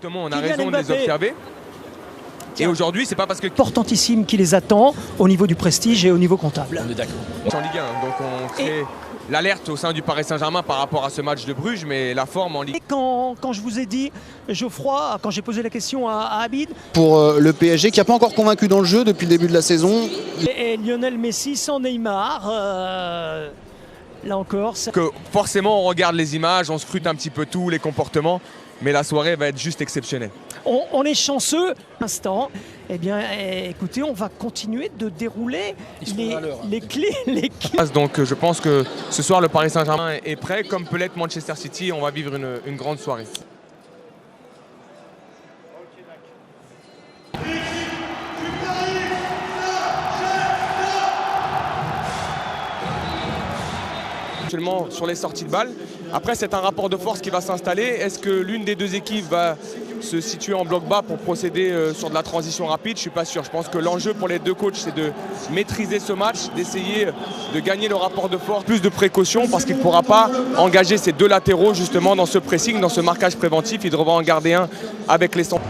comportements, on a raison de les observer. Et aujourd'hui, c'est pas parce que... Importantissime qui les attend au niveau du prestige et au niveau comptable. On est d'accord. En Ligue 1, donc on crée l'alerte au sein du Paris Saint-Germain par rapport à ce match de Bruges, mais la forme en Ligue 1. Et quand je vous ai dit, Geoffroy, quand j'ai posé la question à Abid... Pour le PSG qui n'a pas encore convaincu dans le jeu depuis le début de la saison. Et Lionel Messi sans Neymar, là encore... Que forcément, on regarde les images, on scrute un petit peu tout, les comportements, mais la soirée va être juste exceptionnelle. On est chanceux, instant. Eh bien, écoutez, on va continuer de dérouler les clés. Donc, je pense que ce soir, le Paris Saint-Germain est prêt, comme peut l'être Manchester City. On va vivre une grande soirée. Actuellement sur les sorties de balles. Après, c'est un rapport de force qui va s'installer. Est-ce que l'une des deux équipes va se situer en bloc bas pour procéder sur de la transition rapide? Je ne suis pas sûr. Je pense que l'enjeu pour les deux coachs, c'est de maîtriser ce match, d'essayer de gagner le rapport de force, plus de précaution, parce qu'il ne pourra pas engager ses deux latéraux justement dans ce pressing, dans ce marquage préventif. Il devra en garder un avec les centres.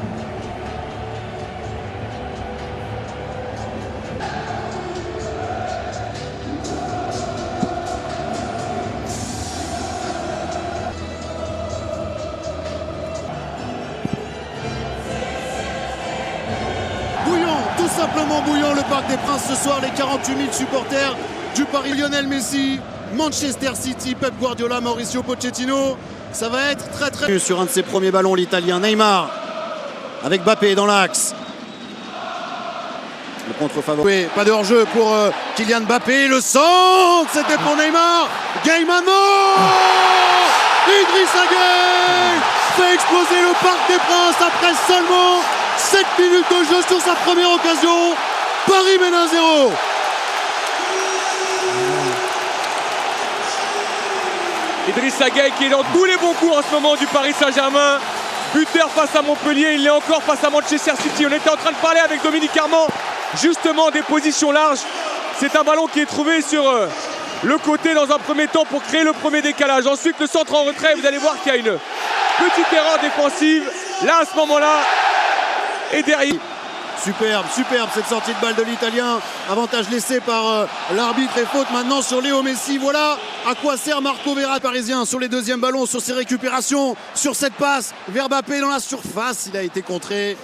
Tout simplement bouillant le Parc des Princes ce soir, les 48 000 supporters du Paris. Lionel Messi, Manchester City, Pep Guardiola, Mauricio Pochettino, ça va être très... Sur un de ses premiers ballons, l'Italien Neymar, avec Mbappé dans l'axe. Le contre-favori. Oui, pas de hors-jeu pour Kylian Mbappé, le centre, c'était pour Neymar. Gay maintenant, Idrissa Gueye fait exploser le Parc des Princes après seulement 7 minutes de jeu sur sa première occasion. Paris mène 1-0. Idrissa Gueye qui est dans tous les bons coups en ce moment du Paris Saint-Germain. Buteur face à Montpellier, il l'est encore face à Manchester City. On était en train de parler avec Dominique Armand justement des positions larges. C'est un ballon qui est trouvé sur le côté dans un premier temps pour créer le premier décalage. Ensuite le centre en retrait, vous allez voir qu'il y a une petite erreur défensive. Là à ce moment-là, et derrière. Superbe cette sortie de balle de l'Italien. Avantage laissé par l'arbitre et faute maintenant sur Léo Messi. Voilà à quoi sert Marco Verratti parisien sur les deuxièmes ballons, sur ses récupérations, sur cette passe vers Mbappé dans la surface. Il a été contré.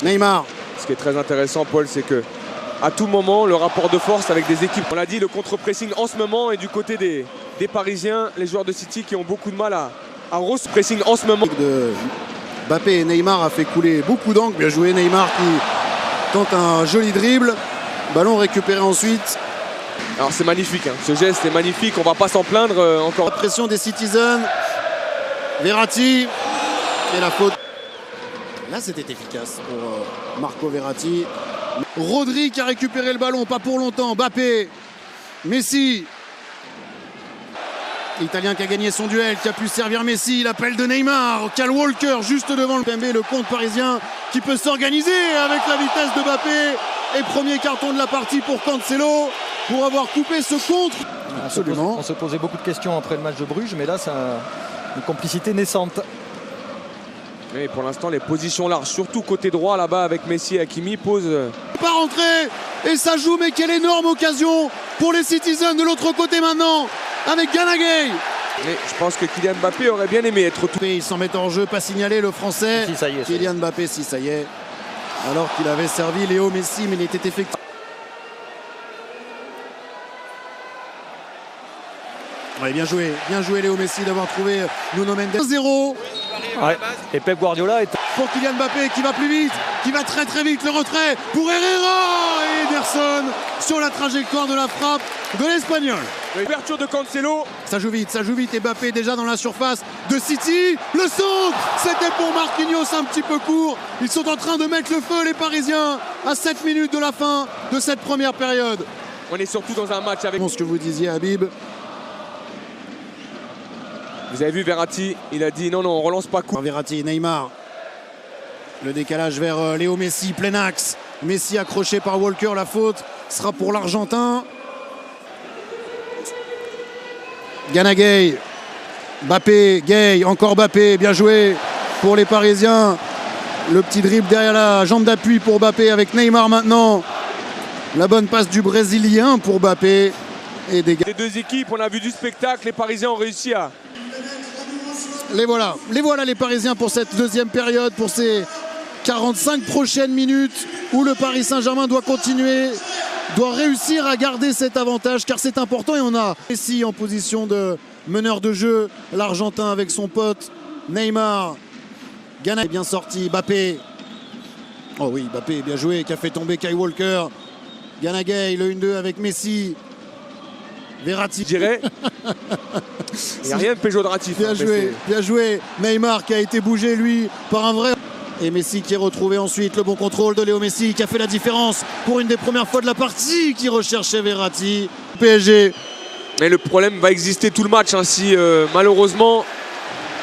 Neymar. Ce qui est très intéressant, Paul, c'est que à tout moment, le rapport de force avec des équipes, on l'a dit, le contre-pressing en ce moment est du côté des Parisiens, les joueurs de City qui ont beaucoup de mal à pressing en ce moment. Mbappé et Neymar a fait couler beaucoup d'angles. Bien joué Neymar qui tente un joli dribble. Ballon récupéré ensuite. Alors c'est magnifique, hein. Ce geste est magnifique, on va pas s'en plaindre encore. La pression des Citizens. Verratti. Et la faute. Là c'était efficace pour Marco Verratti. Rodri qui a récupéré le ballon, pas pour longtemps. Mbappé. Messi. L'Italien qui a gagné son duel, qui a pu servir Messi, l'appel de Neymar, Kyle Walker juste devant le PMB, le compte parisien qui peut s'organiser avec la vitesse de Mbappé. Et premier carton de la partie pour Cancelo pour avoir coupé ce contre. Absolument. On se posait beaucoup de questions après le match de Bruges, mais là c'est une complicité naissante. Mais pour l'instant les positions larges, surtout côté droit là-bas avec Messi et Hakimi, posent... Pas rentré et ça joue, mais quelle énorme occasion pour les Citizens de l'autre côté maintenant. Avec Gana Gueye. Mais je pense que Kylian Mbappé aurait bien aimé être tout. Il s'en met en jeu, pas signalé le français. Si, ça y est, Kylian Mbappé, si ça y est. Alors qu'il avait servi Léo Messi, mais il était effectif. Ouais, bien joué Léo Messi d'avoir trouvé Nuno Mendes. 1-0. Ouais. Et Pep Guardiola est... Pour Kylian Mbappé qui va plus vite, qui va très vite, le retrait pour Herrera et Ederson sur la trajectoire de la frappe de l'Espagnol. L'ouverture de Cancelo. Ça joue vite et Mbappé déjà dans la surface de City. Le centre, c'était pour Marquinhos, un petit peu court. Ils sont en train de mettre le feu les Parisiens à 7 minutes de la fin de cette première période. On est surtout dans un match avec... Ce que vous disiez Habib. Vous avez vu Verratti, il a dit non, on relance pas coup. Verratti, Neymar. Le décalage vers Léo Messi, plein axe. Messi accroché par Walker, la faute sera pour l'Argentin. Gana Gueye. Mbappé, Gueye, encore Mbappé, bien joué pour les Parisiens. Le petit dribble derrière la jambe d'appui pour Mbappé avec Neymar maintenant. La bonne passe du Brésilien pour Mbappé. Et des gars. Les deux équipes, on a vu du spectacle, les Parisiens ont réussi à... Les voilà les Parisiens pour cette deuxième période, pour ces 45 prochaines minutes où le Paris Saint-Germain doit continuer, doit réussir à garder cet avantage car c'est important. Et on a Messi en position de meneur de jeu, l'Argentin avec son pote Neymar. Gana est bien sorti, Mbappé. Oh oui, Mbappé bien joué, qui a fait tomber Kyle Walker. Gana Gueye, le 1-2 avec Messi. Verratti. Je dirais. Il n'y a rien de péjoratif. Bien joué. Neymar qui a été bougé lui par un vrai. Et Messi qui est retrouvé ensuite. Le bon contrôle de Léo Messi qui a fait la différence pour une des premières fois de la partie, qui recherchait Verratti. PSG. Mais le problème va exister tout le match hein, si malheureusement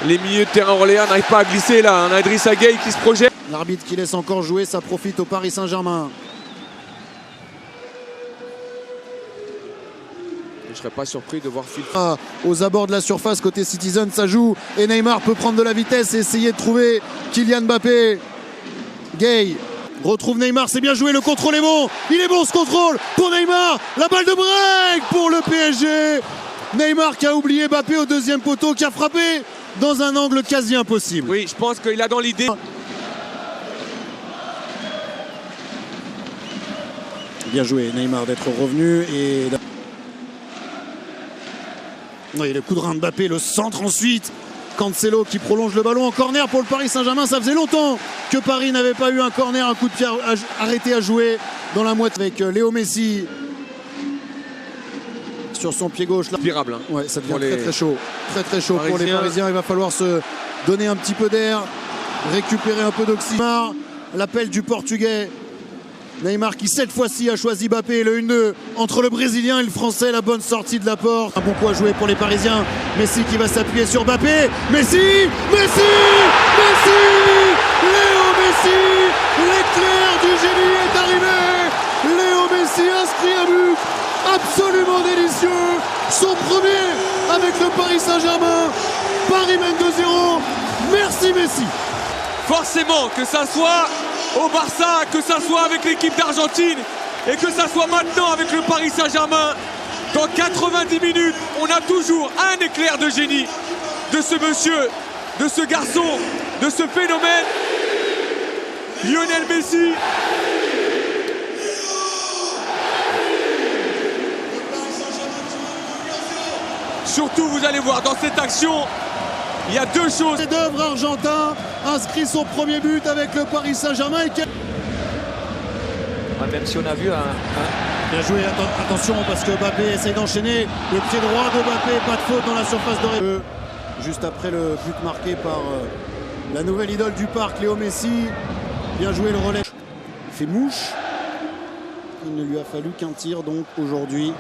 les milieux de terrain orléans n'arrivent pas à glisser là. On a Idrissa Gueye qui se projette. L'arbitre qui laisse encore jouer, ça profite au Paris Saint-Germain. Je ne serais pas surpris de voir Phil. Aux abords de la surface côté Citizen, ça joue et Neymar peut prendre de la vitesse et essayer de trouver Kylian Mbappé. Gueye retrouve Neymar, c'est bien joué, le contrôle est bon, il est bon ce contrôle pour Neymar, la balle de break pour le PSG. Neymar qui a oublié Mbappé au deuxième poteau, qui a frappé dans un angle quasi impossible. Oui, je pense qu'il a dans l'idée. Bien joué Neymar d'être revenu et... Oui, le coup de rein de Mbappé, le centre ensuite. Cancelo qui prolonge le ballon en corner pour le Paris Saint-Germain. Ça faisait longtemps que Paris n'avait pas eu un corner, un coup de pied arrêté à jouer dans la moitié avec Léo Messi sur son pied gauche. Là. Virable. Hein. Ouais, ça devient très chaud. Très chaud pour les Parisiens. Il va falloir se donner un petit peu d'air, récupérer un peu d'oxygène. L'appel du Portugais. Neymar qui cette fois-ci a choisi Mbappé, le 1-2 entre le Brésilien et le Français, la bonne sortie de la porte. Un bon coup à jouer pour les Parisiens. Messi qui va s'appuyer sur Mbappé. Messi Léo Messi, l'éclair du génie est arrivé. Léo Messi inscrit un but absolument délicieux. Son premier avec le Paris Saint-Germain. Paris mène 2-0. Merci Messi. Forcément, que ça soit au Barça, que ça soit avec l'équipe d'Argentine et que ça soit maintenant avec le Paris Saint-Germain, dans 90 minutes, on a toujours un éclair de génie de ce monsieur, de ce garçon, de ce phénomène, Lionel Messi. Surtout, vous allez voir, dans cette action, il y a deux choses. Chef-d'œuvre argentin inscrit son premier but avec le Paris Saint-Germain. Même si on a vu Bien joué, attention parce que Mbappé essaye d'enchaîner. Le pied droit de Mbappé, pas de faute dans la surface de réparation. Juste après le but marqué par la nouvelle idole du parc, Léo Messi. Bien joué le relais. Il fait mouche. Il ne lui a fallu qu'un tir donc aujourd'hui.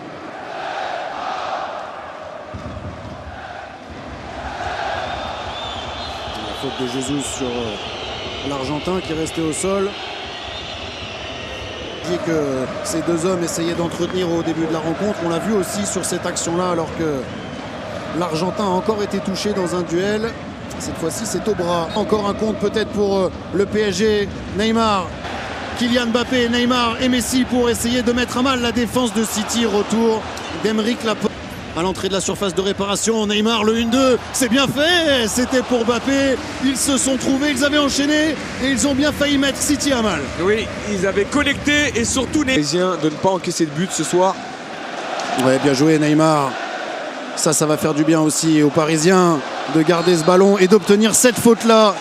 La faute de Jesus sur l'Argentin qui est resté au sol. Que ces deux hommes essayaient d'entretenir au début de la rencontre. On l'a vu aussi sur cette action-là alors que l'Argentin a encore été touché dans un duel. Cette fois-ci, c'est au bras. Encore un compte peut-être pour le PSG. Neymar, Kylian Mbappé, Neymar et Messi pour essayer de mettre à mal la défense de City. Retour d'Aymeric Laporte. À l'entrée de la surface de réparation, Neymar le 1-2, c'est bien fait, c'était pour Mbappé, ils se sont trouvés, ils avaient enchaîné et ils ont bien failli mettre City à mal. Oui, ils avaient connecté et surtout les Parisiens de ne pas encaisser de but ce soir. Ouais, bien joué Neymar, ça va faire du bien aussi aux Parisiens de garder ce ballon et d'obtenir cette faute-là.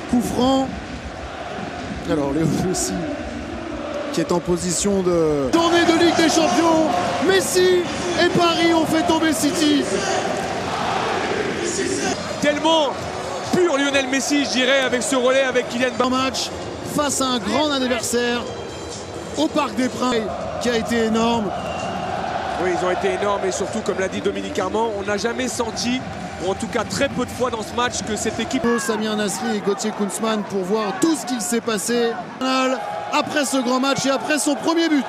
Coup franc, alors Léo Messi qui est en position de journée de Ligue des Champions. Messi et Paris ont fait tomber City. Tellement pur Lionel Messi, je dirais, avec ce relais avec Kylian Mbappé. Un match face à un grand adversaire au Parc des Princes qui a été énorme. Oui, ils ont été énormes et surtout, comme l'a dit Dominique Armand, on n'a jamais senti, ou en tout cas très peu de fois dans ce match, que cette équipe... Samir Nasri et Gauthier Kunzmann pour voir tout ce qu'il s'est passé après ce grand match et après son premier but.